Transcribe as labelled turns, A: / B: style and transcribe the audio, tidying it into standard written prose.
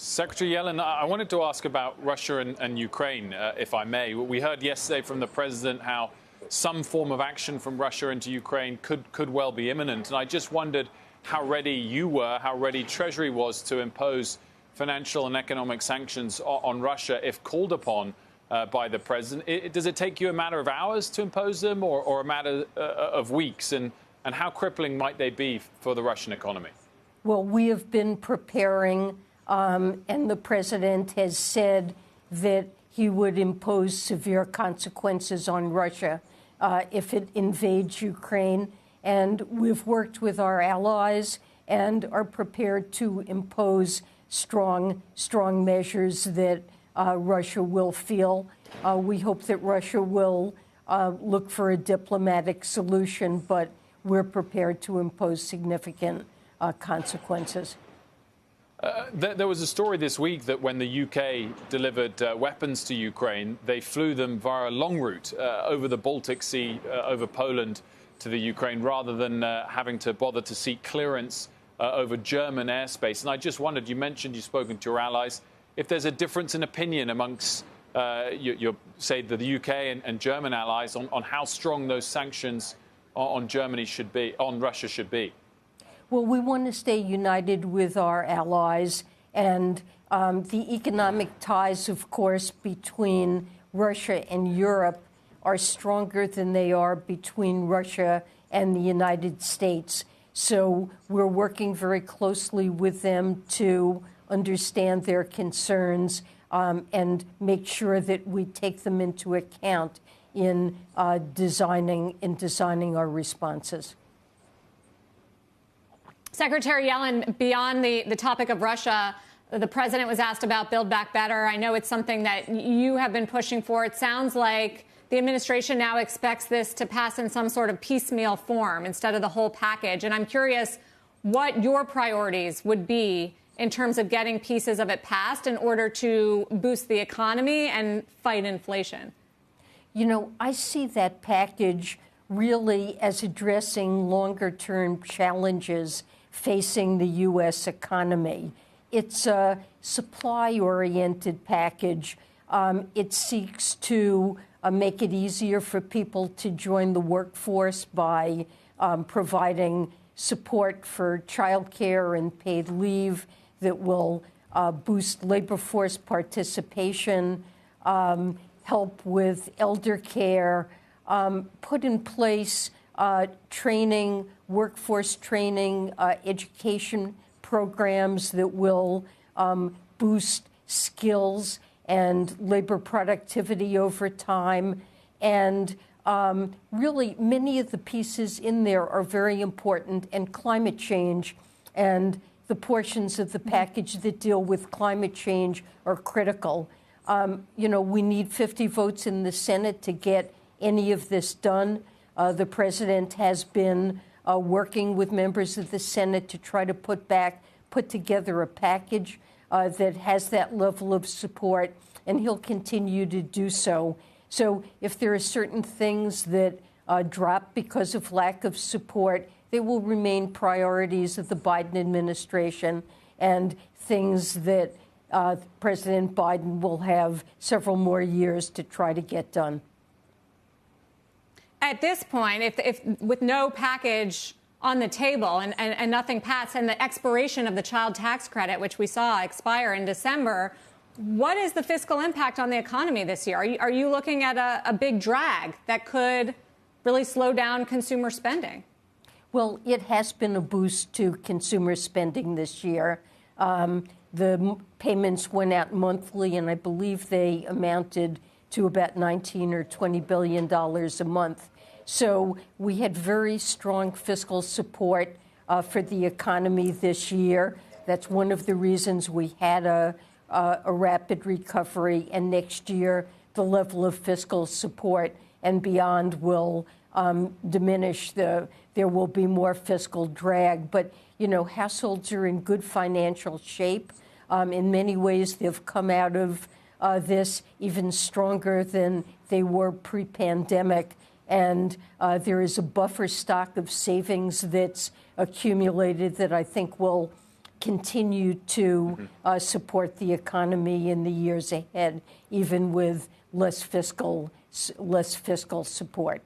A: Secretary Yellen, I wanted to ask about Russia and Ukraine, if I may. We heard yesterday from the president how some form of action from Russia into Ukraine could well be imminent. And I just wondered how ready you were, how ready Treasury was to impose financial and economic sanctions on Russia if called upon by the president. Does it take you a matter of hours to impose them or a matter of weeks? And how crippling might they be for the Russian economy?
B: Well, we have been preparing, and the president has said that he would impose severe consequences on Russia if it invades Ukraine. And we've worked with our allies and are prepared to impose strong measures that Russia will feel. We hope that Russia will look for a diplomatic solution, but we're prepared to impose significant consequences.
A: There was a story this week that when the UK delivered weapons to Ukraine, they flew them via a long route over the Baltic Sea, over Poland to the Ukraine, rather than having to bother to seek clearance over German airspace. And I just wondered, you mentioned you've spoken to your allies, if there's a difference in opinion amongst, say, the UK and German allies on how strong those sanctions on Germany should be, on Russia should be.
B: Well, we want to stay united with our allies, and the economic ties, of course, between Russia and Europe are stronger than they are between Russia and the United States. So we're working very closely with them to understand their concerns and make sure that we take them into account in designing our responses.
C: Secretary Yellen, beyond the topic of Russia, the president was asked about Build Back Better. I know it's something that you have been pushing for. It sounds like the administration now expects this to pass in some sort of piecemeal form instead of the whole package. And I'm curious what your priorities would be in terms of getting pieces of it passed in order to boost the economy and fight inflation.
B: You know, I see that package really as addressing longer-term challenges facing the U.S. economy. It's a supply-oriented package. It seeks to make it easier for people to join the workforce by providing support for childcare and paid leave that will boost labor force participation, help with elder care, put in place training, workforce training, education programs that will boost skills and labor productivity over time. And really, many of the pieces in there are very important, and climate change and the portions of the package that deal with climate change are critical. You know, we need 50 votes in the Senate to get any of this done. The president has been working with members of the Senate to try to put together a package that has that level of support, and he'll continue to do so. So if there are certain things that drop because of lack of support, they will remain priorities of the Biden administration, and things that President Biden will have several more years to try to get done.
C: At this point, if with no package on the table and nothing passed, and the expiration of the child tax credit, which we saw expire in December, what is the fiscal impact on the economy this year? Are you looking at a big drag that could really slow down consumer spending?
B: Well, it has been a boost to consumer spending this year. The payments went out monthly, and I believe they amounted to about $19 or $20 billion a month. So we had very strong fiscal support for the economy this year. That's one of the reasons we had a rapid recovery. And next year, the level of fiscal support and beyond will diminish. There will be more fiscal drag. But, you know, households are in good financial shape. In many ways, they've come out of this even stronger than they were pre-pandemic. And there is a buffer stock of savings that's accumulated that I think will continue to support the economy in the years ahead, even with less fiscal support.